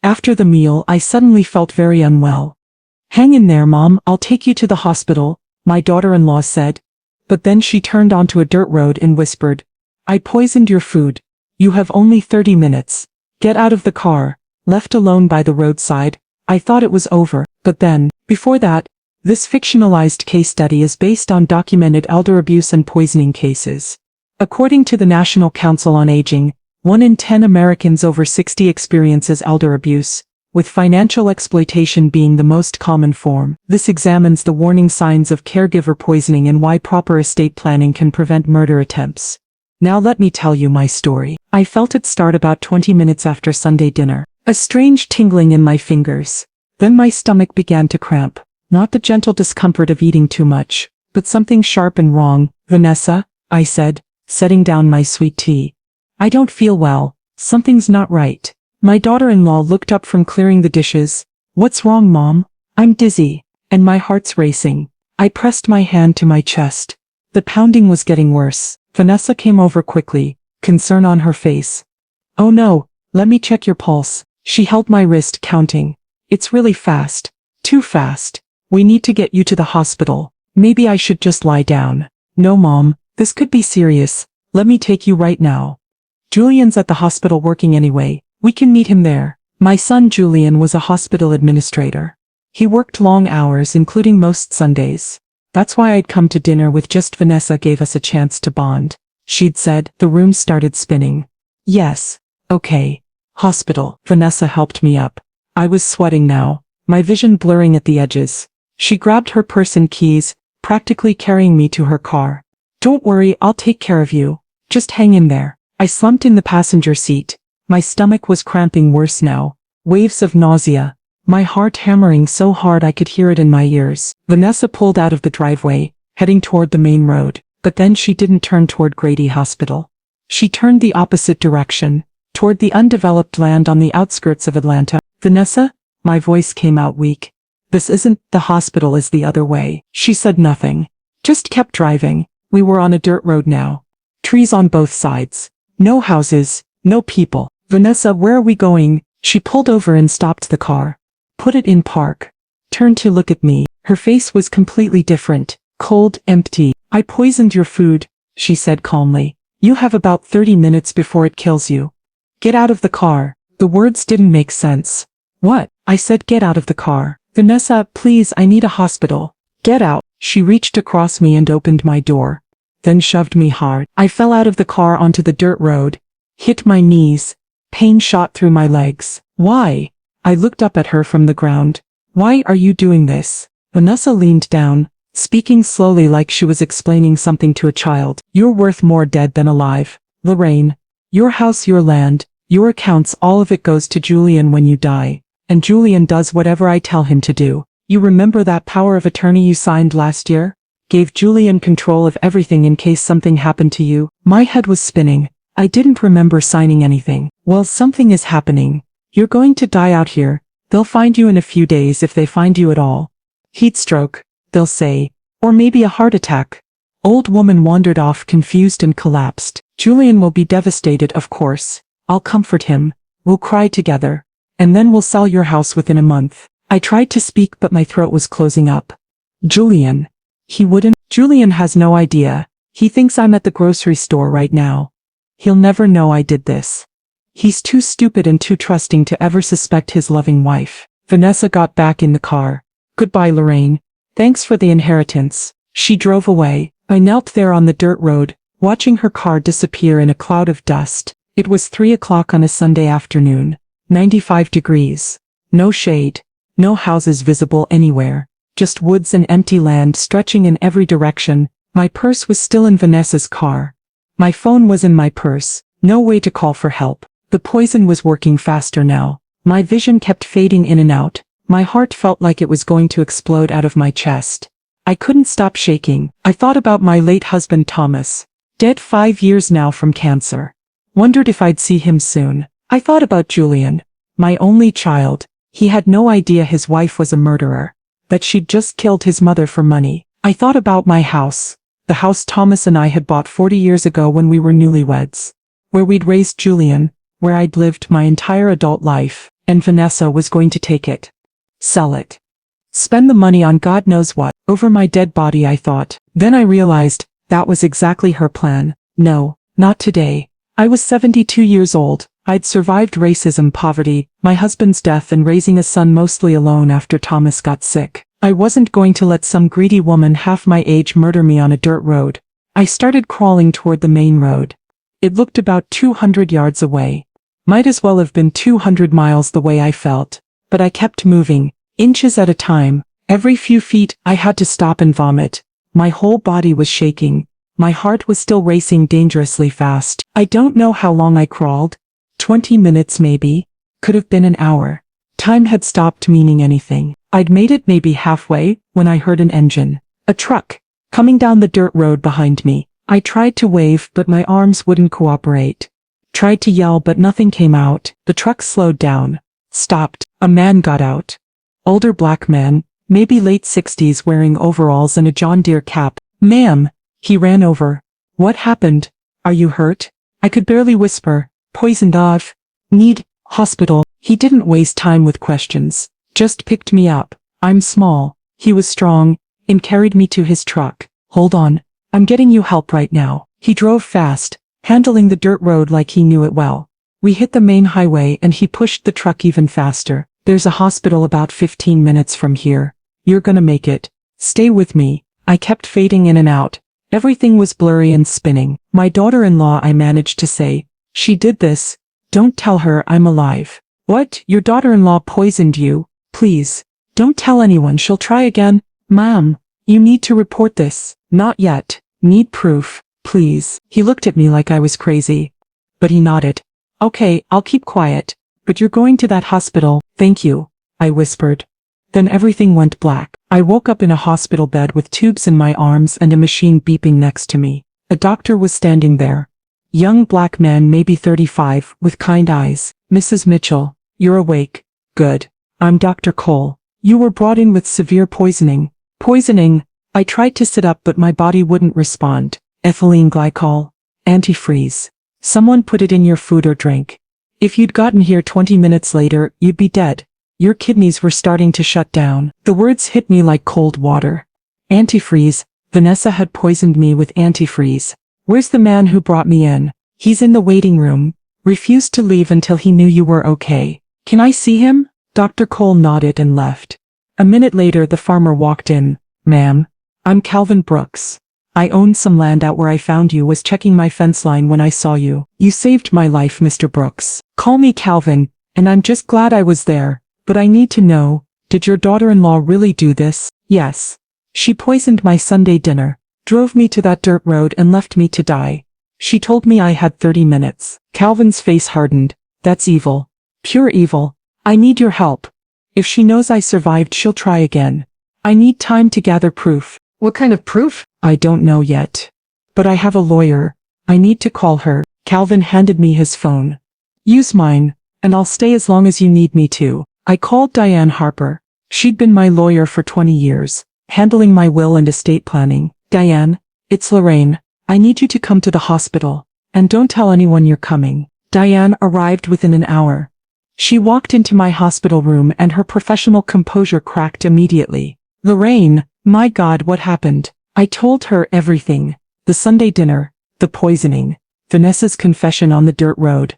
After the meal, I suddenly felt very unwell. "Hang in there, Mom, I'll take you to the hospital," my daughter-in-law said. But then she turned onto a dirt road and whispered, "I poisoned your food. You have only 30 minutes. Get out of the car." Left alone by the roadside, I thought it was over. But then, before that, this fictionalized case study is based on documented elder abuse and poisoning cases. According to the National Council on Aging, 1 in 10 Americans over 60 experiences elder abuse, with financial exploitation being the most common form. This examines the warning signs of caregiver poisoning and why proper estate planning can prevent murder attempts. Now let me tell you my story. I felt it start about 20 minutes after Sunday dinner. A strange tingling in my fingers. Then my stomach began to cramp. Not the gentle discomfort of eating too much, but something sharp and wrong. "Vanessa," I said, setting down my sweet tea. "I don't feel well. Something's not right." My daughter-in-law looked up from clearing the dishes. "What's wrong, Mom?" "I'm dizzy, and my heart's racing." I pressed my hand to my chest. The pounding was getting worse. Vanessa came over quickly, concern on her face. "Oh no, let me check your pulse." She held my wrist, counting. "It's really fast. Too fast. We need to get you to the hospital. Maybe I should just lie down." "No, Mom, this could be serious. Let me take you right now. Julian's at the hospital working anyway. We can meet him there." My son Julian was a hospital administrator. He worked long hours, including most Sundays. "That's why I'd come to dinner with just Vanessa, gave us a chance to bond," she'd said. The room started spinning. "Yes. Okay. Hospital." Vanessa helped me up. I was sweating now, my vision blurring at the edges. She grabbed her purse and keys, practically carrying me to her car. "Don't worry, I'll take care of you. Just hang in there." I slumped in the passenger seat. My stomach was cramping worse now. Waves of nausea. My heart hammering so hard I could hear it in my ears. Vanessa pulled out of the driveway, heading toward the main road. But then she didn't turn toward Grady Hospital. She turned the opposite direction, toward the undeveloped land on the outskirts of Atlanta. "Vanessa?" My voice came out weak. "This isn't, the hospital is the other way." She said nothing, just kept driving. We were on a dirt road now. Trees on both sides. No houses, no people. "Vanessa, where are we going?" She pulled over and stopped the car. "Put it in park." Turned to look at me. Her face was completely different, cold, empty. "I poisoned your food," she said calmly. "You have about 30 minutes before it kills you. Get out of the car." The words didn't make sense. "What?" I said. "Get out of the car." "Vanessa, please, I need a hospital." "Get out." She reached across me and opened my door, then shoved me hard. I fell out of the car onto the dirt road, hit my knees. Pain shot through my legs. "Why?" I looked up at her from the ground. "Why are you doing this?" Vanessa leaned down, speaking slowly like she was explaining something to a child. "You're worth more dead than alive, Lorraine. Your house, your land, your accounts, all of it goes to Julian when you die. And Julian does whatever I tell him to do. You remember that power of attorney you signed last year? Gave Julian control of everything in case something happened to you." My head was spinning. I didn't remember signing anything. "Well, something is happening. You're going to die out here. They'll find you in a few days if they find you at all. Heat stroke, they'll say. Or maybe a heart attack." Old woman wandered off, confused, and collapsed. "Julian will be devastated, of course. I'll comfort him. We'll cry together. And then we'll sell your house within a month." I tried to speak, but my throat was closing up. "Julian." He wouldn't. "Julian has no idea. He thinks I'm at the grocery store right now. He'll never know I did this. He's too stupid and too trusting to ever suspect his loving wife." Vanessa got back in the car. "Goodbye, Lorraine. Thanks for the inheritance." She drove away. I knelt there on the dirt road, watching her car disappear in a cloud of dust. It was 3 o'clock on a Sunday afternoon. 95 degrees. No shade. No houses visible anywhere. Just woods and empty land stretching in every direction. My purse was still in Vanessa's car. My phone was in my purse. No way to call for help. The poison was working faster now. My vision kept fading in and out. My heart felt like it was going to explode out of my chest. I couldn't stop shaking. I thought about my late husband Thomas. Dead 5 years now from cancer. Wondered if I'd see him soon. I thought about Julian, my only child. He had no idea his wife was a murderer, that she'd just killed his mother for money. I thought about my house, the house Thomas and I had bought 40 years ago when we were newlyweds, where we'd raised Julian, where I'd lived my entire adult life. and Vanessa was going to take it. Sell it. Spend the money on God knows what. Over my dead body, I thought. Then I realized that was exactly her plan. No, not today. I was 72 years old. I'd survived racism, poverty, my husband's death, and raising a son mostly alone after Thomas got sick. I wasn't going to let some greedy woman half my age murder me on a dirt road. I started crawling toward the main road. It looked about 200 yards away. Might as well have been 200 miles the way I felt. But I kept moving, inches at a time. Every few feet, I had to stop and vomit. My whole body was shaking. My heart was still racing dangerously fast. I don't know how long I crawled. 20 minutes maybe. Could have been an hour. Time had stopped meaning anything. I'd made it maybe halfway, when I heard an engine. A truck, coming down the dirt road behind me. I tried to wave, but my arms wouldn't cooperate. Tried to yell, but nothing came out. The truck slowed down. Stopped. A man got out. Older black man, maybe late 60s, wearing overalls and a John Deere cap. Ma'am. He ran over. What happened? Are you hurt? I could barely whisper. Poisoned off. Need hospital. He didn't waste time with questions. Just picked me up. I'm small. He was strong, and carried me to his truck. Hold on. I'm getting you help right now. He drove fast, handling the dirt road like he knew it well. We hit the main highway and he pushed the truck even faster. There's a hospital about 15 minutes from here. You're gonna make it. Stay with me. I kept fading in and out. Everything was blurry and spinning. My daughter-in-law, I managed to say. She did this. Don't tell her I'm alive. What? Your daughter-in-law poisoned you? Please. Don't tell anyone. She'll try again. Mom, you need to report this. Not yet. Need proof. Please. He looked at me like I was crazy. But he nodded. Okay, I'll keep quiet. But you're going to that hospital. Thank you, I whispered. Then everything went black. I woke up in a hospital bed with tubes in my arms and a machine beeping next to me. A doctor was standing there. Young black man, maybe 35, with kind eyes. Mrs. Mitchell, you're awake. Good. I'm Dr. Cole. You were brought in with severe poisoning. Poisoning? I tried to sit up but my body wouldn't respond. Ethylene glycol. Antifreeze. Someone put it in your food or drink. If you'd gotten here 20 minutes later, you'd be dead. Your kidneys were starting to shut down. The words hit me like cold water. Antifreeze. Vanessa had poisoned me with antifreeze. Where's the man who brought me in? He's in the waiting room. Refused to leave until he knew you were okay. Can I see him? Dr. Cole nodded and left. A minute later the farmer walked in. Ma'am, I'm Calvin Brooks. I own some land out where I found you. Was checking my fence line when I saw you. You saved my life, Mr. Brooks. Call me Calvin, and I'm just glad I was there. But I need to know, did your daughter-in-law really do this? Yes. She poisoned my Sunday dinner, drove me to that dirt road and left me to die. She told me I had 30 minutes. Calvin's face hardened. That's evil. Pure evil. I need your help. If she knows I survived, she'll try again. I need time to gather proof. What kind of proof? I don't know yet. But I have a lawyer. I need to call her. Calvin handed me his phone. Use mine, and I'll stay as long as you need me to. I called Diane Harper. She'd been my lawyer for 20 years, handling my will and estate planning. Diane, it's Lorraine. I need you to come to the hospital. And don't tell anyone you're coming. Diane arrived within an hour. She walked into my hospital room and her professional composure cracked immediately. Lorraine, my God, what happened? I told her everything. The Sunday dinner, the poisoning, Vanessa's confession on the dirt road.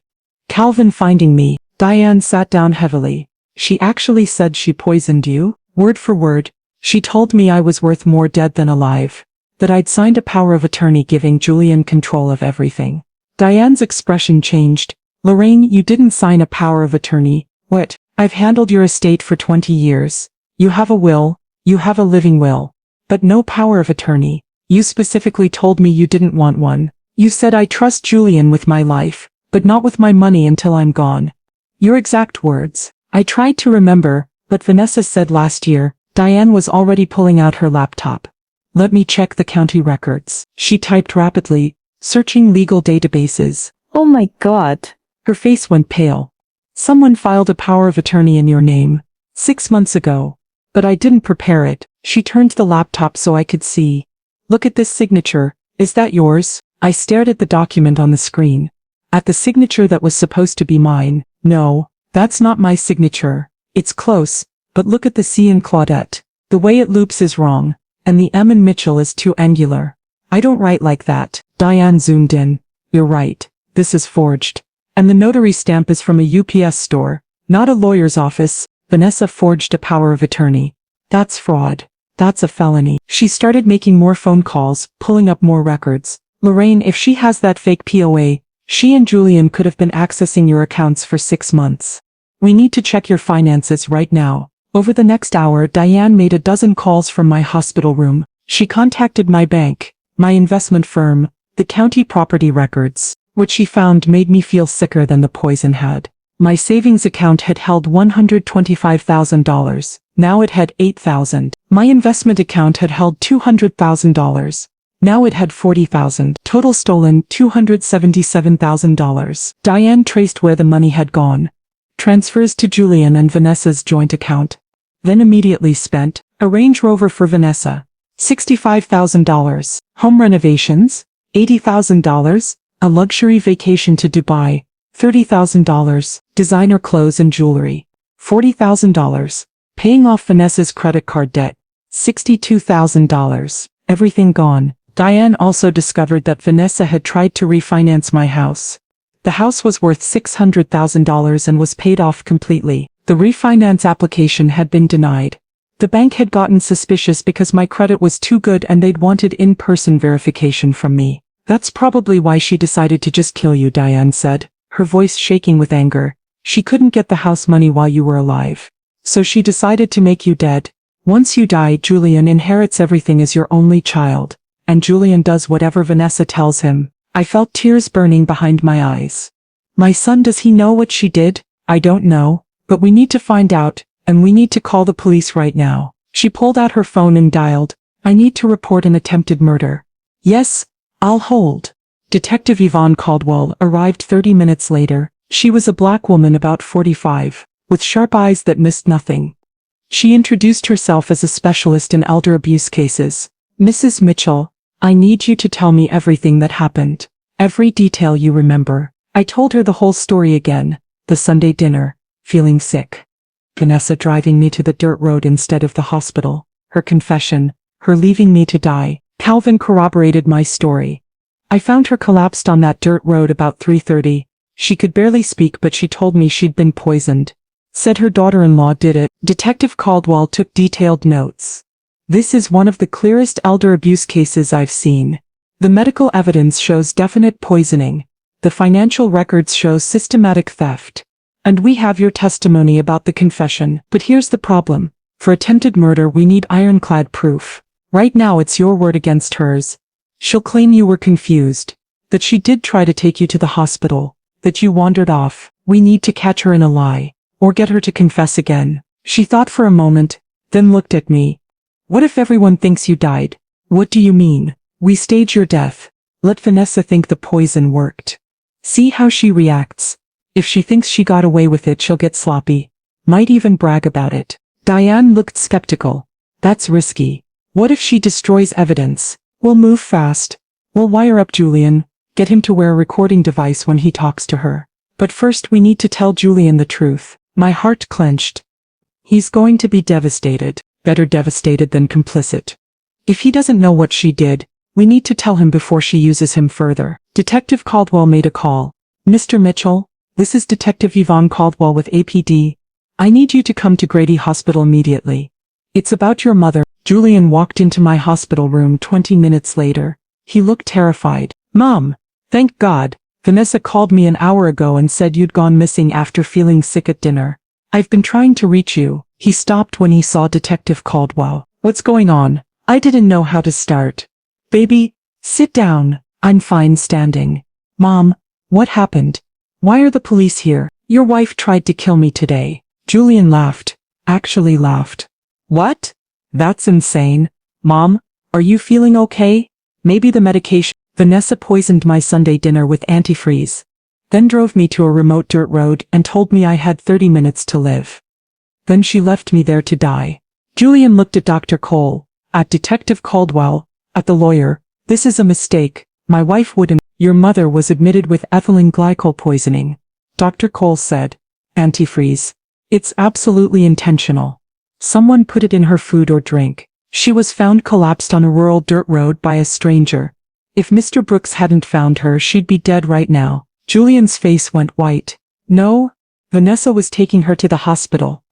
Calvin finding me. Diane sat down heavily. She actually said she poisoned you? Word for word. She told me I was worth more dead than alive. That I'd signed a power of attorney giving Julian control of everything. Diane's expression changed. Lorraine, you didn't sign a power of attorney. What? I've handled your estate for 20 years. You have a will. You have a living will. But no power of attorney. You specifically told me you didn't want one. You said I trust Julian with my life, but not with my money until I'm gone. Your exact words. I tried to remember, but Vanessa said last year. Diane was already pulling out her laptop. Let me check the county records. She typed rapidly, searching legal databases. Oh my God. Her face went pale. Someone filed a power of attorney in your name 6 months ago. But I didn't prepare it. She turned the laptop so I could see. Look at this signature. Is that yours? I stared at the document on the screen. At the signature that was supposed to be mine. No, That's not my signature. It's close, but look at the C in Claudette. The way it loops is wrong, and the M in Mitchell is too angular. I don't write like that. Diane zoomed in. You're right. This is forged. And the notary stamp is from a UPS store, not a lawyer's office. Vanessa forged a power of attorney. That's fraud. That's a felony. She started making more phone calls, pulling up more records. Lorraine, if she has that fake POA, she and Julian could have been accessing your accounts for 6 months. We need to check your finances right now. Over the next hour, Diane made a dozen calls from my hospital room. She contacted my bank, my investment firm, the county property records. What she found made me feel sicker than the poison had. My savings account had held $125,000. Now it had $8,000. My investment account had held $200,000. Now it had $40,000. Total stolen $277,000. Diane traced where the money had gone. Transfers to Julian and Vanessa's joint account. Then immediately spent. A Range Rover for Vanessa. $65,000. Home renovations. $80,000. A luxury vacation to Dubai. $30,000. Designer clothes and jewelry. $40,000. Paying off Vanessa's credit card debt. $62,000. Everything gone. Diane also discovered that Vanessa had tried to refinance my house. The house was worth $600,000 and was paid off completely. The refinance application had been denied. The bank had gotten suspicious because my credit was too good and they'd wanted in-person verification from me. That's probably why she decided to just kill you, Diane said, her voice shaking with anger. She couldn't get the house money while you were alive. So she decided to make you dead. Once you die, Julian inherits everything as your only child. And Julian does whatever Vanessa tells him. I felt tears burning behind my eyes. My son, does he know what she did? I don't know, but we need to find out, and we need to call the police right now. She pulled out her phone and dialed. I need to report an attempted murder. Yes, I'll hold. Detective Yvonne Caldwell arrived 30 minutes later. She was a black woman about 45, with sharp eyes that missed nothing. She introduced herself as a specialist in elder abuse cases. Mrs. Mitchell, I need you to tell me everything that happened. Every detail you remember. I told her the whole story again. The Sunday dinner, feeling sick. Vanessa driving me to the dirt road instead of the hospital. Her confession, her leaving me to die. Calvin corroborated my story. I found her collapsed on that dirt road about 3:30. She could barely speak, but she told me she'd been poisoned. Said her daughter-in-law did it. Detective Caldwell took detailed notes. This is one of the clearest elder abuse cases I've seen. The medical evidence shows definite poisoning. The financial records show systematic theft. And we have your testimony about the confession. But here's the problem. For attempted murder, we need ironclad proof. Right now it's your word against hers. She'll claim you were confused. That she did try to take you to the hospital. That you wandered off. We need to catch her in a lie. Or get her to confess again. She thought for a moment, then looked at me. What if everyone thinks you died? What do you mean? We stage your death. Let Vanessa think the poison worked. See how she reacts. If she thinks she got away with it, she'll get sloppy. Might even brag about it. Diane looked skeptical. That's risky. What if she destroys evidence? We'll move fast. We'll wire up Julian, get him to wear a recording device when he talks to her. But first we need to tell Julian the truth. My heart clenched. He's going to be devastated. Better devastated than complicit. If he doesn't know what she did, we need to tell him before she uses him further. Detective Caldwell made a call. Mr. Mitchell, this is Detective Yvonne Caldwell with APD. I need you to come to Grady Hospital immediately. It's about your mother. Julian walked into my hospital room 20 minutes later. He looked terrified. Mom, thank God. Vanessa called me an hour ago and said you'd gone missing after feeling sick at dinner. I've been trying to reach you. He stopped when he saw Detective Caldwell. What's going on? I didn't know how to start. Baby, sit down. I'm fine standing. Mom, what happened? Why are the police here? Your wife tried to kill me today. Julian laughed. Actually laughed. What? That's insane. Mom, are you feeling okay? Maybe the medication. Vanessa poisoned my Sunday dinner with antifreeze. Then drove me to a remote dirt road and told me I had 30 minutes to live. Then she left me there to die. Julian looked at Dr. Cole, at Detective Caldwell, at the lawyer. This is a mistake. My wife wouldn't. Your mother was admitted with ethylene glycol poisoning. Dr. Cole said. Antifreeze. It's absolutely intentional. Someone put it in her food or drink. She was found collapsed on a rural dirt road by a stranger. If Mr. Brooks hadn't found her, she'd be dead right now. Julian's face went white. No, Vanessa was taking her to the hospital.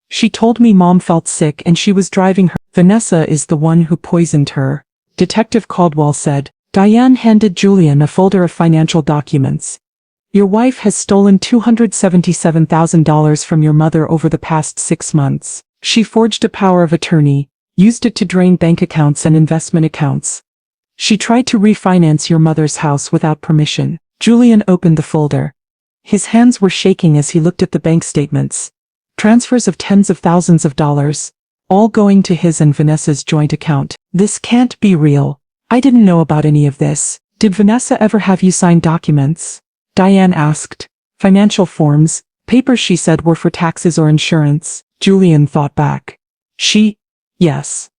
She told me Mom felt sick and she was driving her. Vanessa is the one who poisoned her, Detective Caldwell said. Diane handed Julian a folder of financial documents. Your wife has stolen $277,000 from your mother over the past 6 months. She forged a power of attorney, used it to drain bank accounts and investment accounts. She tried to refinance your mother's house without permission. Julian opened the folder. His hands were shaking as he looked at the bank statements. Transfers of tens of thousands of dollars, all going to his and Vanessa's joint account. This can't be real. I didn't know about any of this. Did Vanessa ever have you sign documents? Diane asked. Financial forms, papers she said were for taxes or insurance. Julian thought back. Yes.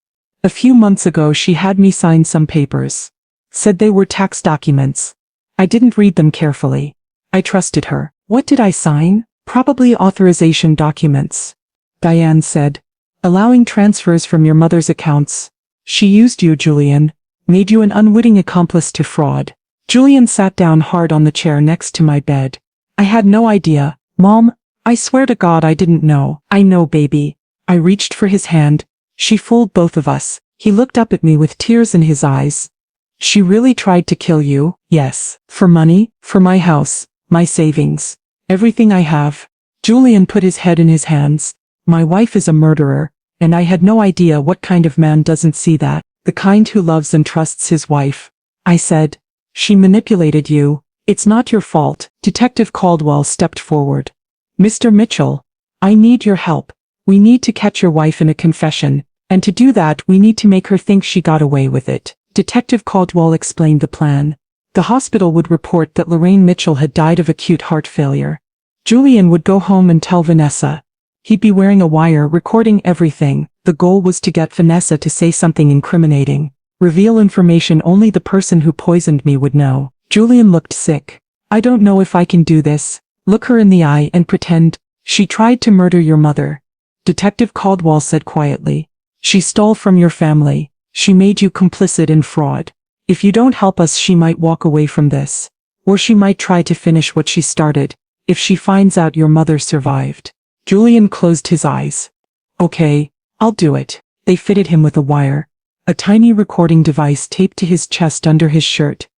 A few months ago she had me sign some papers. Said they were tax documents. I didn't read them carefully. I trusted her. What did I sign? Probably authorization documents. Diane said. Allowing transfers from your mother's accounts. She used you, Julian. Made you an unwitting accomplice to fraud. Julian sat down hard on the chair next to my bed. I had no idea. Mom, I swear to God I didn't know. I know, baby. I reached for his hand. She fooled both of us. He looked up at me with tears in his eyes. She really tried to kill you? Yes. For money? For my house, my savings, everything I have. Julian put his head in his hands. My wife is a murderer, and I had no idea what kind of man doesn't see that. The kind who loves and trusts his wife. I said. She manipulated you. It's not your fault. Detective Caldwell stepped forward. Mr. Mitchell, I need your help. We need to catch your wife in a confession, and to do that we need to make her think she got away with it. Detective Caldwell explained the plan. The hospital would report that Lorraine Mitchell had died of acute heart failure. Julian would go home and tell Vanessa. He'd be wearing a wire recording everything. The goal was to get Vanessa to say something incriminating. Reveal information only the person who poisoned me would know. Julian looked sick. I don't know if I can do this. Look her in the eye and pretend. She tried to murder your mother. Detective Caldwell said quietly. She stole from your family. She made you complicit in fraud. If you don't help us, she might walk away from this. Or she might try to finish what she started. If she finds out your mother survived. Julian closed his eyes. Okay, I'll do it. They fitted him with a wire. A tiny recording device taped to his chest under his shirt.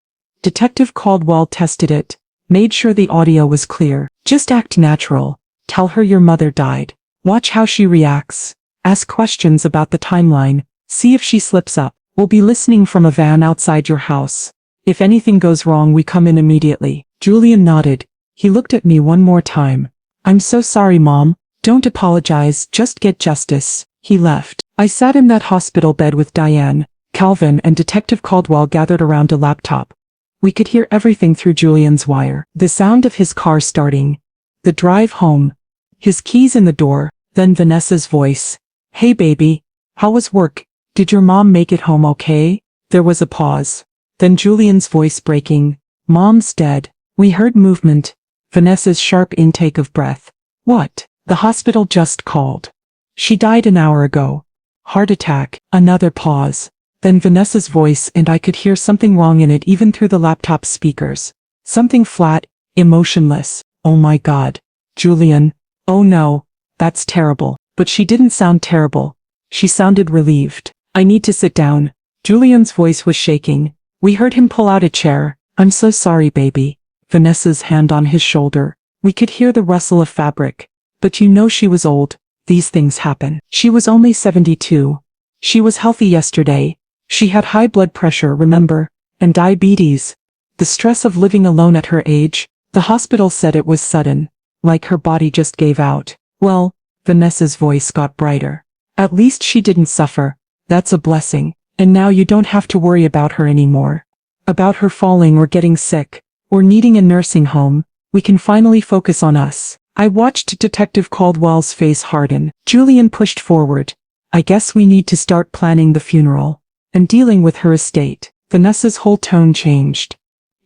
Detective Caldwell tested it. Made sure the audio was clear. Just act natural. Tell her your mother died. Watch how she reacts. Ask questions about the timeline. See if she slips up. We'll be listening from a van outside your house. If anything goes wrong, we come in immediately. Julian nodded. He looked at me one more time. I'm so sorry, Mom. Don't apologize, just get justice. He left. I sat in that hospital bed with Diane, Calvin, and Detective Caldwell gathered around a laptop. We could hear everything through Julian's wire. The sound of his car starting. The drive home. His keys in the door. Then Vanessa's voice. Hey baby. How was work? Did your mom make it home okay? There was a pause. Then Julian's voice breaking. Mom's dead. We heard movement. Vanessa's sharp intake of breath. What? The hospital just called. She died an hour ago. Heart attack. Another pause. Then Vanessa's voice, and I could hear something wrong in it even through the laptop speakers. Something flat, emotionless. Oh my God. Julian. Oh no. That's terrible. But she didn't sound terrible. She sounded relieved. I need to sit down. Julian's voice was shaking. We heard him pull out a chair. I'm so sorry, baby. Vanessa's hand on his shoulder. We could hear the rustle of fabric. But you know she was old. These things happen. She was only 72. She was healthy yesterday. She had high blood pressure, remember? And diabetes. The stress of living alone at her age. The hospital said it was sudden. Like her body just gave out. Well, Vanessa's voice got brighter. At least she didn't suffer. That's a blessing. And now you don't have to worry about her anymore. About her falling or getting sick. Or needing a nursing home. We can finally focus on us. I watched Detective Caldwell's face harden. Julian pushed forward. I guess we need to start planning the funeral. And dealing with her estate. Vanessa's whole tone changed.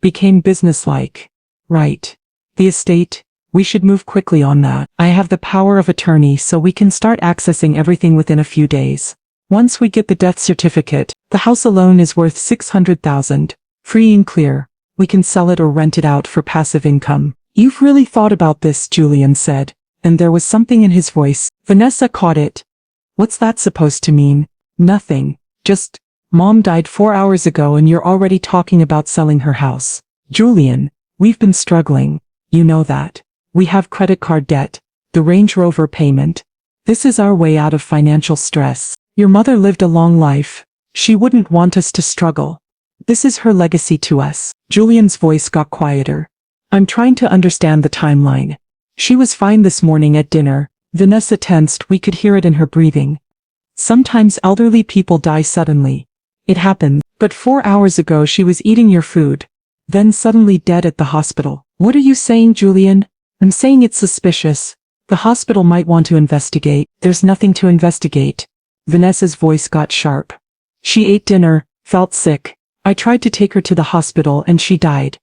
Became businesslike. Right. The estate? We should move quickly on that. I have the power of attorney so we can start accessing everything within a few days. Once we get the death certificate, the house alone is worth $600,000. Free and clear. We can sell it or rent it out for passive income. You've really thought about this, Julian said, and there was something in his voice. Vanessa caught it. What's that supposed to mean? Nothing. Just, Mom died 4 hours ago and you're already talking about selling her house. Julian, we've been struggling. You know that. We have credit card debt, the Range Rover payment. This is our way out of financial stress. Your mother lived a long life. She wouldn't want us to struggle. This is her legacy to us. Julian's voice got quieter. I'm trying to understand the timeline. She was fine this morning at dinner. Vanessa tensed, we could hear it in her breathing. Sometimes elderly people die suddenly. It happened, but 4 hours ago she was eating your food. Then suddenly dead at the hospital. What are you saying, Julian? I'm saying it's suspicious. The hospital might want to investigate. There's nothing to investigate. Vanessa's voice got sharp. She ate dinner, felt sick. I tried to take her to the hospital and she died.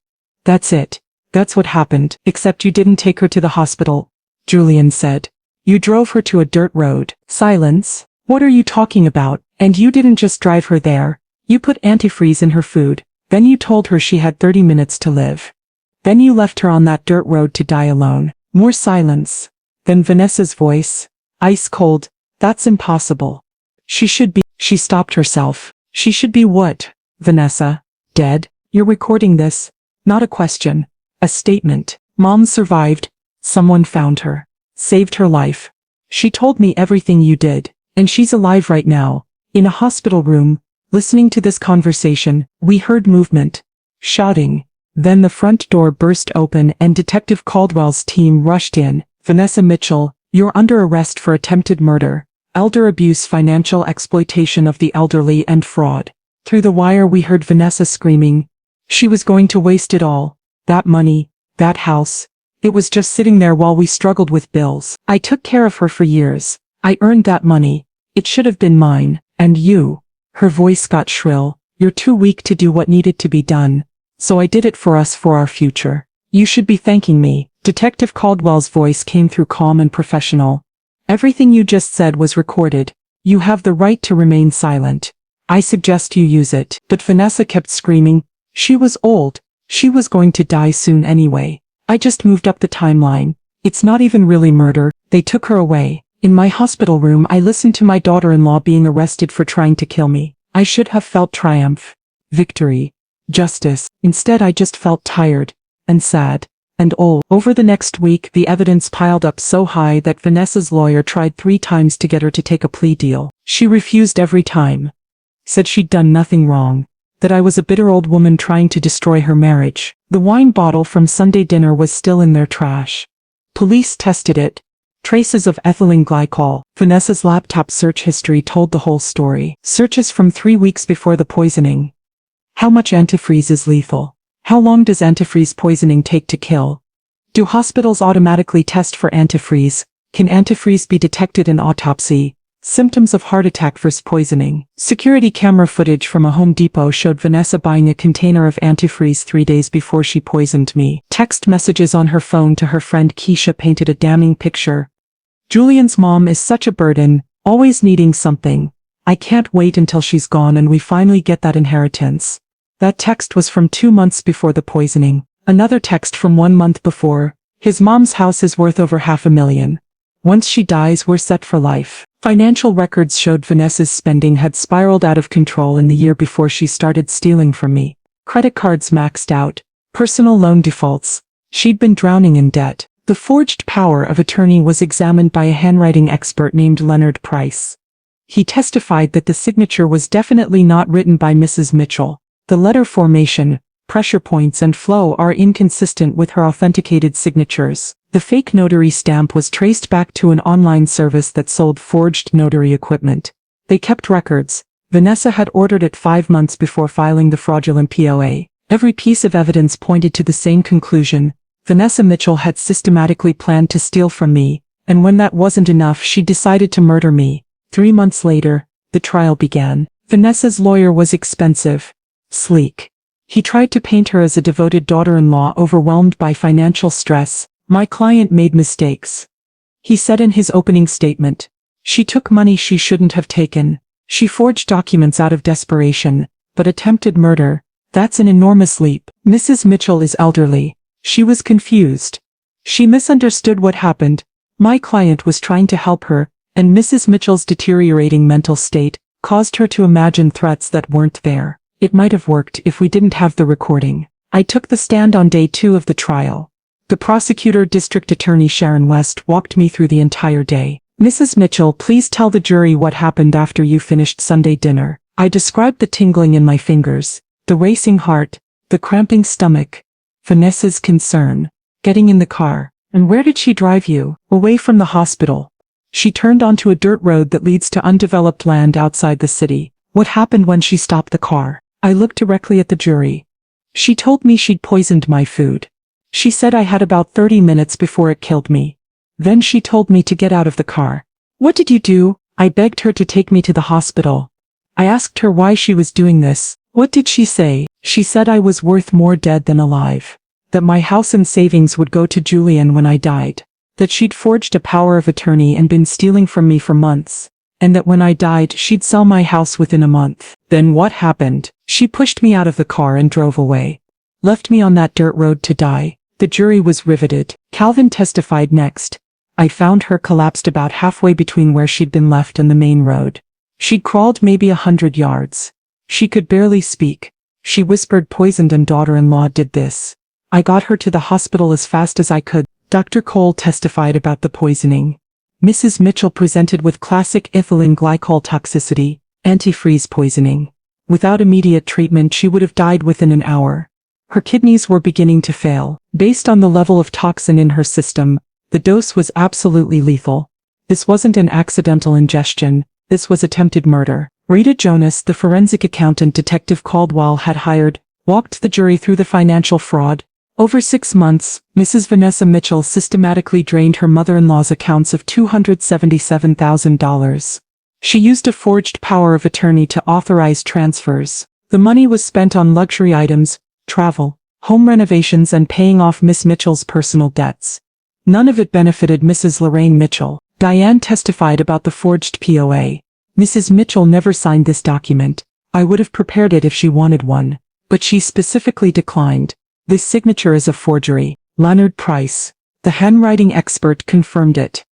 That's it. That's what happened, except you didn't take her to the hospital, Julian said. You drove her to a dirt road. Silence. What are you talking about? And you didn't just drive her there. You put antifreeze in her food. Then you told her she had 30 minutes to live. Then you left her on that dirt road to die alone. More silence. Then Vanessa's voice. Ice cold. That's impossible. She stopped herself. She should be what? Vanessa? Dead? You're recording this. Not a question. A statement. Mom survived. Someone found her. Saved her life. She told me everything you did. And she's alive right now. In a hospital room. Listening to this conversation, we heard movement. Shouting. Then the front door burst open and Detective Caldwell's team rushed in. Vanessa Mitchell, you're under arrest for attempted murder, elder abuse, financial exploitation of the elderly, and fraud. Through the wire we heard Vanessa screaming. She was going to waste it all. That money, that house. It was just sitting there while we struggled with bills. I took care of her for years. I earned that money. It should have been mine. And you. Her voice got shrill. You're too weak to do what needed to be done. So I did it for us, for our future. You should be thanking me. Detective Caldwell's voice came through calm and professional. Everything you just said was recorded. You have the right to remain silent. I suggest you use it. But Vanessa kept screaming. She was old. She was going to die soon anyway. I just moved up the timeline. It's not even really murder. They took her away. In my hospital room I listened to my daughter-in-law being arrested for trying to kill me. I should have felt triumph. Victory. Justice. Instead I just felt tired. And sad. And old. Over the next week the evidence piled up so high that Vanessa's lawyer tried 3 times to get her to take a plea deal. She refused every time. Said she'd done nothing wrong. That I was a bitter old woman trying to destroy her marriage. The wine bottle from Sunday dinner was still in their trash. Police tested it. Traces of ethylene glycol. Vanessa's laptop search history told the whole story. Searches from 3 weeks before the poisoning. How much antifreeze is lethal? How long does antifreeze poisoning take to kill? Do hospitals automatically test for antifreeze? Can antifreeze be detected in autopsy? Symptoms of heart attack versus poisoning. Security camera footage from a Home Depot showed Vanessa buying a container of antifreeze 3 days before she poisoned me. Text messages on her phone to her friend Keisha painted a damning picture. Julian's mom is such a burden, always needing something. I can't wait until she's gone and we finally get that inheritance. That text was from 2 months before the poisoning. Another text from 1 month before. His mom's house is worth over $500,000. Once she dies, we're set for life. Financial records showed Vanessa's spending had spiraled out of control in the year before she started stealing from me. Credit cards maxed out. Personal loan defaults. She'd been drowning in debt. The forged power of attorney was examined by a handwriting expert named Leonard Price. He testified that the signature was definitely not written by Mrs. Mitchell. The letter formation, pressure points and flow are inconsistent with her authenticated signatures. The fake notary stamp was traced back to an online service that sold forged notary equipment. They kept records. Vanessa had ordered it 5 months before filing the fraudulent POA. Every piece of evidence pointed to the same conclusion. Vanessa Mitchell had systematically planned to steal from me, and when that wasn't enough she decided to murder me. 3 months later, the trial began. Vanessa's lawyer was expensive. Sleek. He tried to paint her as a devoted daughter-in-law overwhelmed by financial stress, My client made mistakes. He said in his opening statement. She took money she shouldn't have taken. She forged documents out of desperation, but attempted murder, that's an enormous leap. Mrs. Mitchell is elderly. She was confused. She misunderstood what happened. My client was trying to help her, and Mrs. Mitchell's deteriorating mental state caused her to imagine threats that weren't there. It might have worked if we didn't have the recording. I took the stand on day 2 of the trial. The prosecutor, District Attorney Sharon West, walked me through the entire day. Mrs. Mitchell, please tell the jury what happened after you finished Sunday dinner. I described the tingling in my fingers, the racing heart, the cramping stomach, Vanessa's concern, getting in the car. And where did she drive you? Away from the hospital. She turned onto a dirt road that leads to undeveloped land outside the city. What happened when she stopped the car? I looked directly at the jury. She told me she'd poisoned my food. She said I had about 30 minutes before it killed me. Then she told me to get out of the car. What did you do? I begged her to take me to the hospital. I asked her why she was doing this. What did she say? She said I was worth more dead than alive. That my house and savings would go to Julian when I died. That she'd forged a power of attorney and been stealing from me for months. And that when I died she'd sell my house within a month. Then what happened? She pushed me out of the car and drove away. Left me on that dirt road to die. The jury was riveted. Calvin testified next. I found her collapsed about halfway between where she'd been left and the main road. She'd crawled maybe 100 yards. She could barely speak. She whispered poisoned and daughter-in-law did this. I got her to the hospital as fast as I could. Dr. Cole testified about the poisoning. Mrs. Mitchell presented with classic ethylene glycol toxicity, antifreeze poisoning. Without immediate treatment she would have died within an hour. Her kidneys were beginning to fail. Based on the level of toxin in her system, the dose was absolutely lethal. This wasn't an accidental ingestion, this was attempted murder. Rita Jonas, the forensic accountant Detective Caldwell had hired, walked the jury through the financial fraud. Over 6 months, Mrs. Vanessa Mitchell systematically drained her mother-in-law's accounts of $277,000. She used a forged power of attorney to authorize transfers. The money was spent on luxury items, travel, home renovations and paying off Miss Mitchell's personal debts. None of it benefited Mrs. Lorraine Mitchell. Diane testified about the forged POA. Mrs. Mitchell never signed this document. I would have prepared it if she wanted one, but she specifically declined. This signature is a forgery. Leonard Price, the handwriting expert, confirmed it.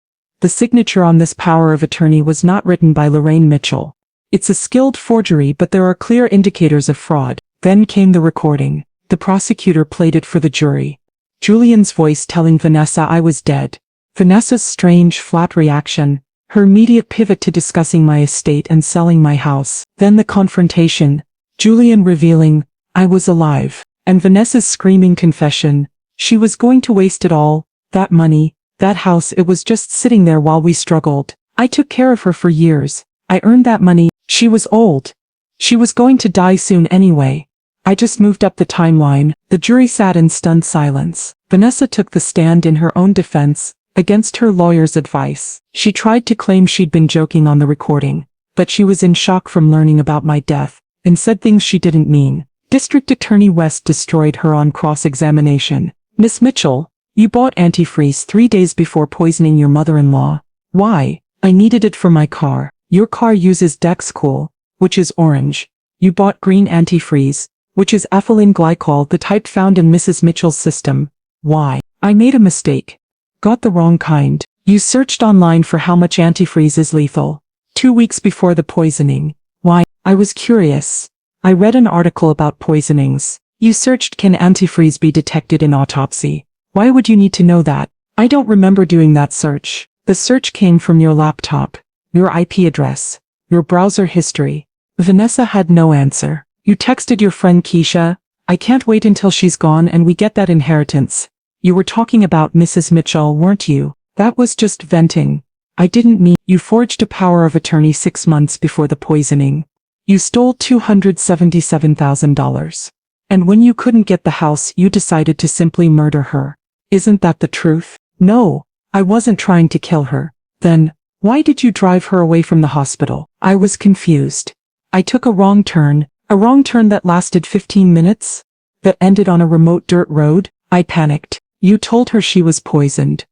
The signature on this power of attorney was not written by Lorraine Mitchell. It's a skilled forgery, but there are clear indicators of fraud. Then came the recording. The prosecutor played it for the jury. Julian's voice telling Vanessa I was dead. Vanessa's strange, flat reaction. Her immediate pivot to discussing my estate and selling my house. Then the confrontation. Julian revealing, I was alive. And Vanessa's screaming confession. She was going to waste it all. That money, that house, it was just sitting there while we struggled. I took care of her for years. I earned that money. She was old. She was going to die soon anyway. I just moved up the timeline. The jury sat in stunned silence. Vanessa took the stand in her own defense, against her lawyer's advice. She tried to claim she'd been joking on the recording, but she was in shock from learning about my death, and said things she didn't mean. District Attorney West destroyed her on cross-examination. Miss Mitchell, you bought antifreeze 3 days before poisoning your mother-in-law. Why? I needed it for my car. Your car uses Dexcool, which is orange. You bought green antifreeze, which is ethylene glycol, the type found in Mrs. Mitchell's system. Why? I made a mistake. Got the wrong kind. You searched online for how much antifreeze is lethal. 2 weeks before the poisoning. Why? I was curious. I read an article about poisonings. You searched can antifreeze be detected in autopsy. Why would you need to know that? I don't remember doing that search. The search came from your laptop, your IP address, your browser history. Vanessa had no answer. You texted your friend Keisha, I can't wait until she's gone and we get that inheritance. You were talking about Mrs. Mitchell, weren't you? That was just venting. I didn't mean. You forged a power of attorney 6 months before the poisoning. You stole $277,000. And when you couldn't get the house, you decided to simply murder her. Isn't that the truth? No, I wasn't trying to kill her. Then, why did you drive her away from the hospital? I was confused. I took a wrong turn that lasted 15 minutes, that ended on a remote dirt road. I panicked. You told her she was poisoned.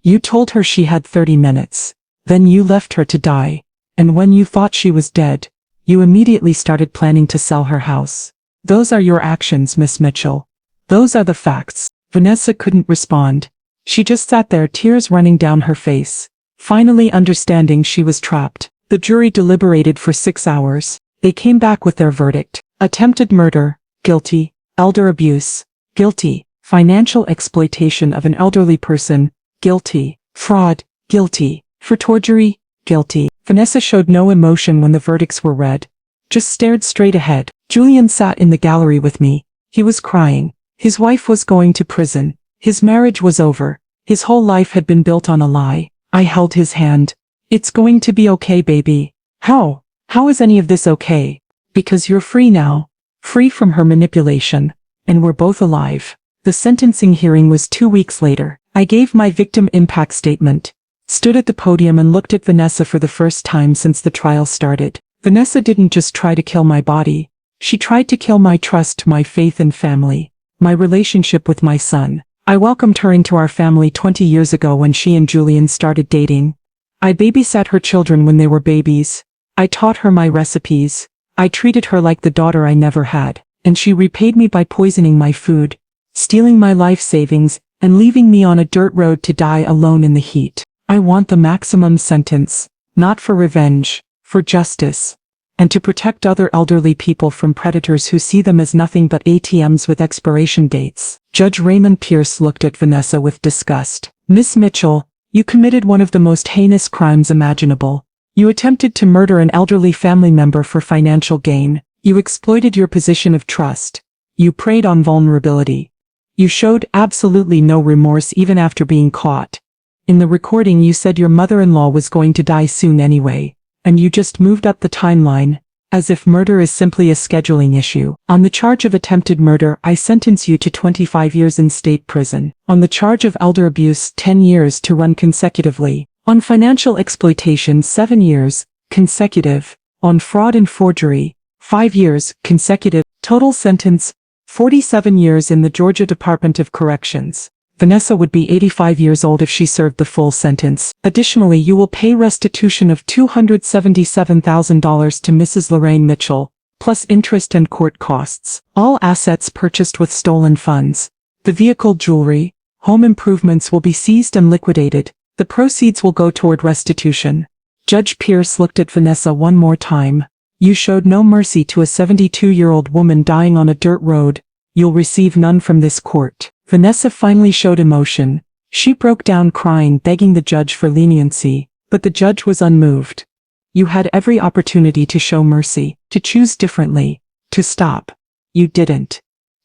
You told her she had 30 minutes. Then you left her to die. And when you thought she was dead, you immediately started planning to sell her house. Those are your actions, Miss Mitchell. Those are the facts. Vanessa couldn't respond. She just sat there, tears running down her face, finally understanding she was trapped. The jury deliberated for 6 hours. They came back with their verdict. Attempted murder, guilty. Elder abuse, guilty. Financial exploitation of an elderly person, guilty. Fraud, guilty. For forgery, guilty. Vanessa showed no emotion when the verdicts were read, just stared straight ahead. Julian sat in the gallery with me. He was crying. His wife was going to prison. His marriage was over. His whole life had been built on a lie. I held his hand. It's going to be okay, baby. How? How is any of this okay? Because you're free now. Free from her manipulation. And we're both alive. The sentencing hearing was 2 weeks later. I gave my victim impact statement, stood at the podium and looked at Vanessa for the first time since the trial started. Vanessa didn't just try to kill my body. She tried to kill my trust, my faith and family, my relationship with my son. I welcomed her into our family 20 years ago when she and Julian started dating. I babysat her children when they were babies. I taught her my recipes. I treated her like the daughter I never had. And she repaid me by poisoning my food, stealing my life savings, and leaving me on a dirt road to die alone in the heat. I want the maximum sentence, not for revenge, for justice, and to protect other elderly people from predators who see them as nothing but ATMs with expiration dates. Judge Raymond Pierce looked at Vanessa with disgust. Miss Mitchell, you committed one of the most heinous crimes imaginable. You attempted to murder an elderly family member for financial gain. You exploited your position of trust. You preyed on vulnerability. You showed absolutely no remorse even after being caught. In the recording you said your mother-in-law was going to die soon anyway, and you just moved up the timeline, as if murder is simply a scheduling issue. On the charge of attempted murder, I sentence you to 25 years in state prison. On the charge of elder abuse, 10 years to run consecutively. On financial exploitation, 7 years, consecutive. On fraud and forgery, 5 years, consecutive. Total sentence, 47 years in the Georgia Department of Corrections. Vanessa would be 85 years old if she served the full sentence. Additionally, you will pay restitution of $277,000 to Mrs. Lorraine Mitchell, plus interest and court costs. All assets purchased with stolen funds. The vehicle, jewelry, home improvements will be seized and liquidated. The proceeds will go toward restitution. Judge Pierce looked at Vanessa one more time. You showed no mercy to a 72-year-old woman dying on a dirt road. You'll receive none from this court. Vanessa finally showed emotion. She broke down crying, begging the judge for leniency, but the judge was unmoved. You had every opportunity to show mercy, to choose differently, to stop. You didn't.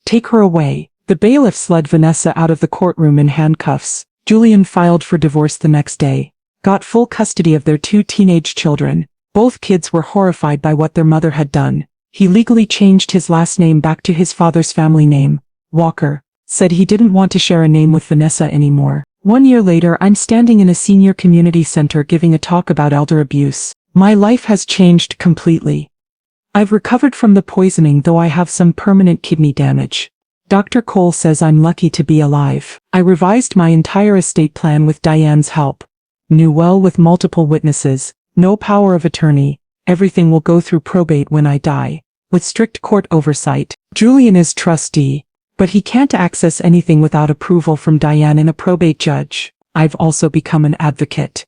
Take her away. The bailiffs led Vanessa out of the courtroom in handcuffs. Julian filed for divorce the next day, got full custody of their 2 teenage children. Both kids were horrified by what their mother had done. He legally changed his last name back to his father's family name, Walker. Said he didn't want to share a name with Vanessa anymore. 1 year later, I'm standing in a senior community center giving a talk about elder abuse. My life has changed completely. I've recovered from the poisoning, though I have some permanent kidney damage. Dr. Cole says I'm lucky to be alive. I revised my entire estate plan with Diane's help. Knew well with multiple witnesses, no power of attorney. Everything will go through probate when I die, with strict court oversight. Julian is trustee, but he can't access anything without approval from Diane and a probate judge. I've also become an advocate.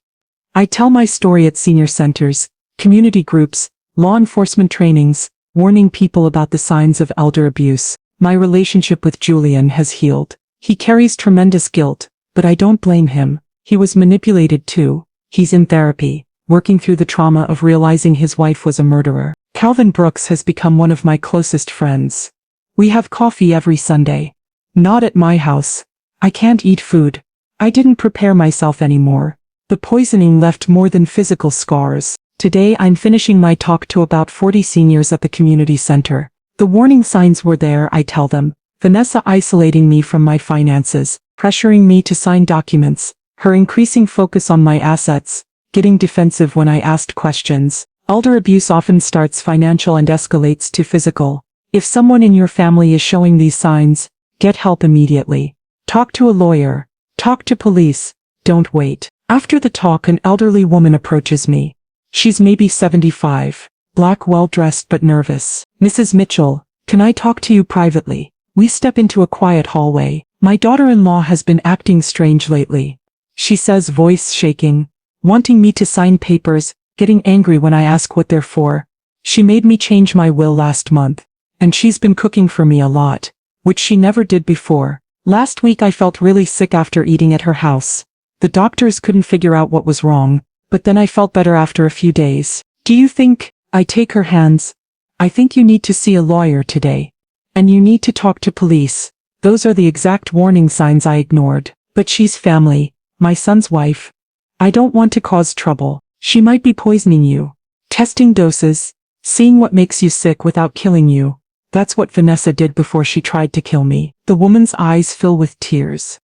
I tell my story at senior centers, community groups, law enforcement trainings, warning people about the signs of elder abuse. My relationship with Julian has healed. He carries tremendous guilt, but I don't blame him. He was manipulated too. He's in therapy, working through the trauma of realizing his wife was a murderer. Calvin Brooks has become one of my closest friends. We have coffee every Sunday. Not at my house. I can't eat food. I didn't prepare myself anymore. The poisoning left more than physical scars. Today I'm finishing my talk to about 40 seniors at the community center. The warning signs were there, I tell them. Vanessa isolating me from my finances, pressuring me to sign documents, her increasing focus on my assets, getting defensive when I asked questions. Elder abuse often starts financial and escalates to physical. If someone in your family is showing these signs, get help immediately. Talk to a lawyer. Talk to police. Don't wait. After the talk, an elderly woman approaches me. She's maybe 75, black, well-dressed but nervous. Mrs. Mitchell, can I talk to you privately? We step into a quiet hallway. My daughter-in-law has been acting strange lately, she says, voice shaking, wanting me to sign papers, getting angry when I ask what they're for. She made me change my will last month, and she's been cooking for me a lot, which she never did before. Last week I felt really sick after eating at her house. The doctors couldn't figure out what was wrong, but then I felt better after a few days. Do you think, I take her hands, I think you need to see a lawyer today. And you need to talk to police. Those are the exact warning signs I ignored. But she's family, my son's wife. I don't want to cause trouble. She might be poisoning you. Testing doses, seeing what makes you sick without killing you. That's what Vanessa did before she tried to kill me. The woman's eyes fill with tears.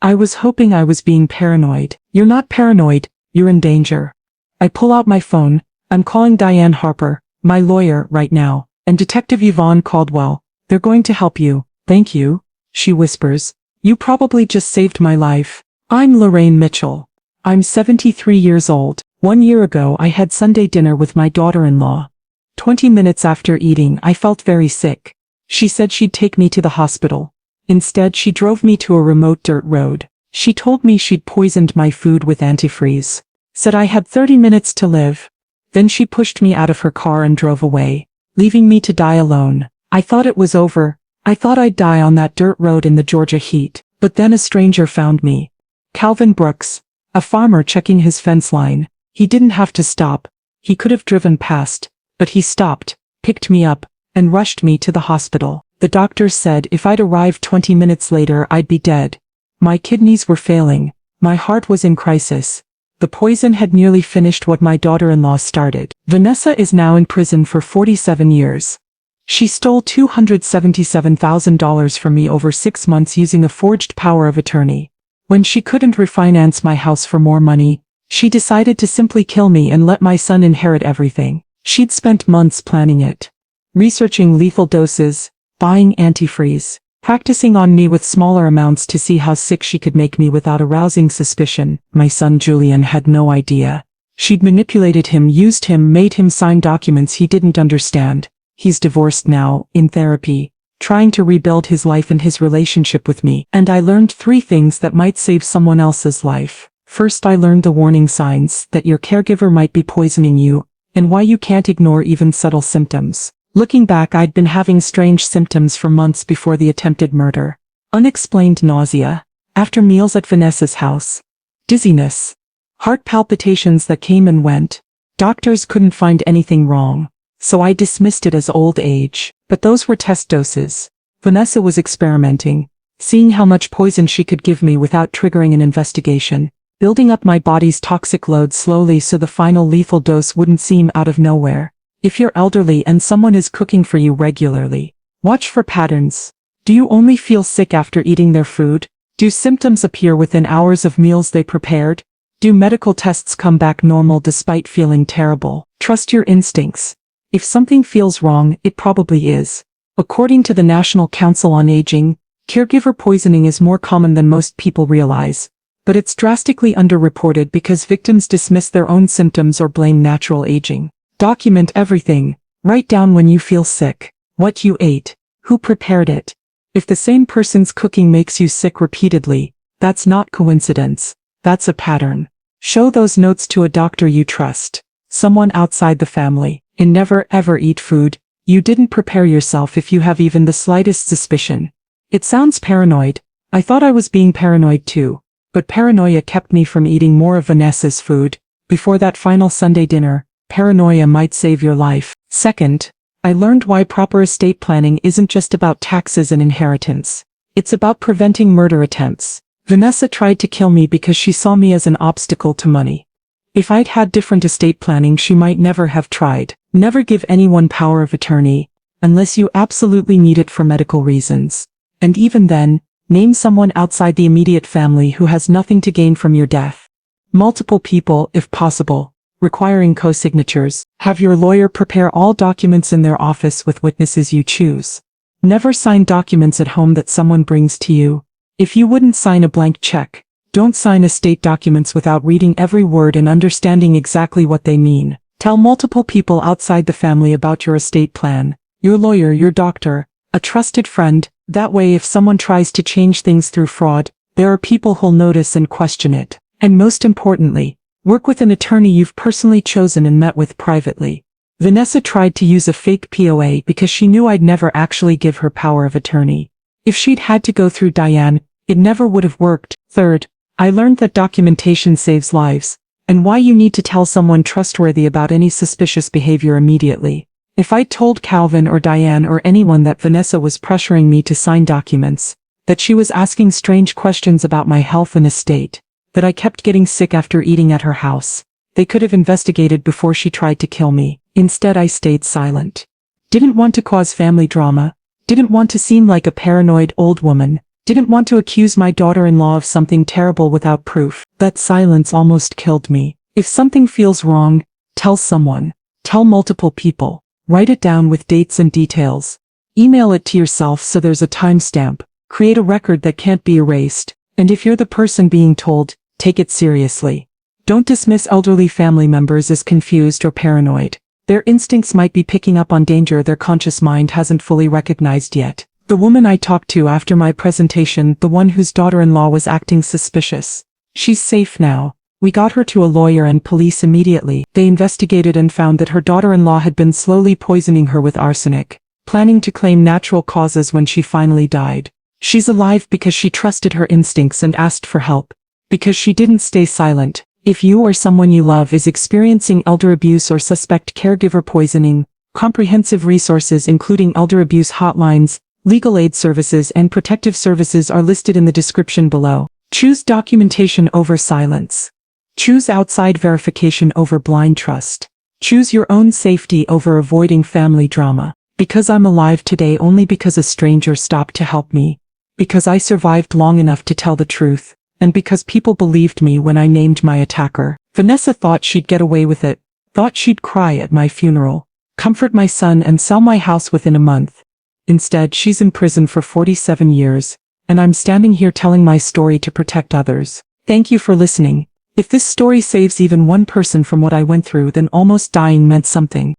I was hoping I was being paranoid. You're not paranoid, you're in danger. I pull out my phone. I'm calling Diane Harper, my lawyer, right now, and Detective Yvonne Caldwell. They're going to help you. Thank you, she whispers. You probably just saved my life. I'm Lorraine Mitchell. I'm 73 years old. 1 year ago I had Sunday dinner with my daughter-in-law. 20 minutes after eating I felt very sick. She said she'd take me to the hospital. Instead she drove me to a remote dirt road. She told me she'd poisoned my food with antifreeze. Said I had 30 minutes to live. Then she pushed me out of her car and drove away, leaving me to die alone. I thought it was over. I thought I'd die on that dirt road in the Georgia heat. But then a stranger found me. Calvin Brooks, a farmer checking his fence line. He didn't have to stop. He could have driven past, but he stopped, picked me up, and rushed me to the hospital. The doctors said if I'd arrived 20 minutes later I'd be dead. My kidneys were failing. My heart was in crisis. The poison had nearly finished what my daughter-in-law started. Vanessa is now in prison for 47 years. She stole $277,000 from me over 6 months using a forged power of attorney. When she couldn't refinance my house for more money, she decided to simply kill me and let my son inherit everything. She'd spent months planning it. Researching lethal doses, buying antifreeze, practicing on me with smaller amounts to see how sick she could make me without arousing suspicion. My son Julian had no idea. She'd manipulated him, used him, made him sign documents he didn't understand. He's divorced now, in therapy, trying to rebuild his life and his relationship with me. And I learned 3 things that might save someone else's life. First, I learned the warning signs that your caregiver might be poisoning you, and why you can't ignore even subtle symptoms. Looking back, I'd been having strange symptoms for months before the attempted murder. Unexplained nausea, after meals at Vanessa's house. Dizziness. Heart palpitations that came and went. Doctors couldn't find anything wrong, so I dismissed it as old age. But those were test doses. Vanessa was experimenting, seeing how much poison she could give me without triggering an investigation, building up my body's toxic load slowly so the final lethal dose wouldn't seem out of nowhere. If you're elderly and someone is cooking for you regularly, watch for patterns. Do you only feel sick after eating their food? Do symptoms appear within hours of meals they prepared? Do medical tests come back normal despite feeling terrible? Trust your instincts. If something feels wrong, it probably is. According to the National Council on Aging, caregiver poisoning is more common than most people realize. But it's drastically underreported because victims dismiss their own symptoms or blame natural aging. Document everything. Write down when you feel sick, what you ate, who prepared it. If the same person's cooking makes you sick repeatedly, that's not coincidence. That's a pattern. Show those notes to a doctor you trust, someone outside the family, and never ever eat food you didn't prepare yourself if you have even the slightest suspicion. It sounds paranoid. I thought I was being paranoid too, but paranoia kept me from eating more of Vanessa's food. Before that final Sunday dinner, paranoia might save your life. Second, I learned why proper estate planning isn't just about taxes and inheritance. It's about preventing murder attempts. Vanessa tried to kill me because she saw me as an obstacle to money. If I'd had different estate planning, she might never have tried. Never give anyone power of attorney, unless you absolutely need it for medical reasons. And even then, name someone outside the immediate family who has nothing to gain from your death. Multiple people, if possible, requiring co-signatures. Have your lawyer prepare all documents in their office with witnesses you choose. Never sign documents at home that someone brings to you. If you wouldn't sign a blank check, don't sign estate documents without reading every word and understanding exactly what they mean. Tell multiple people outside the family about your estate plan. Your lawyer, your doctor, a trusted friend. That way if someone tries to change things through fraud, there are people who'll notice and question it. And most importantly, work with an attorney you've personally chosen and met with privately. Vanessa tried to use a fake POA because she knew I'd never actually give her power of attorney. If she'd had to go through Diane, it never would have worked. Third, I learned that documentation saves lives, and why you need to tell someone trustworthy about any suspicious behavior immediately. If I told Calvin or Diane or anyone that Vanessa was pressuring me to sign documents, that she was asking strange questions about my health and estate, that I kept getting sick after eating at her house, they could have investigated before she tried to kill me. Instead I stayed silent. Didn't want to cause family drama, didn't want to seem like a paranoid old woman, didn't want to accuse my daughter-in-law of something terrible without proof. That silence almost killed me. If something feels wrong, tell someone. Tell multiple people. Write it down with dates and details. Email it to yourself so there's a timestamp. Create a record that can't be erased. And if you're the person being told, take it seriously. Don't dismiss elderly family members as confused or paranoid. Their instincts might be picking up on danger their conscious mind hasn't fully recognized yet. The woman I talked to after my presentation, the one whose daughter-in-law was acting suspicious. She's safe now. We got her to a lawyer and police immediately. They investigated and found that her daughter-in-law had been slowly poisoning her with arsenic, planning to claim natural causes when she finally died. She's alive because she trusted her instincts and asked for help. Because she didn't stay silent. If you or someone you love is experiencing elder abuse or suspect caregiver poisoning, comprehensive resources including elder abuse hotlines, legal aid services and protective services are listed in the description below. Choose documentation over silence. Choose outside verification over blind trust. Choose your own safety over avoiding family drama. Because I'm alive today only because a stranger stopped to help me. Because I survived long enough to tell the truth. And because people believed me when I named my attacker. Vanessa thought she'd get away with it. Thought she'd cry at my funeral. Comfort my son and sell my house within a month. Instead, she's in prison for 47 years. And I'm standing here telling my story to protect others. Thank you for listening. If this story saves even one person from what I went through, then almost dying meant something.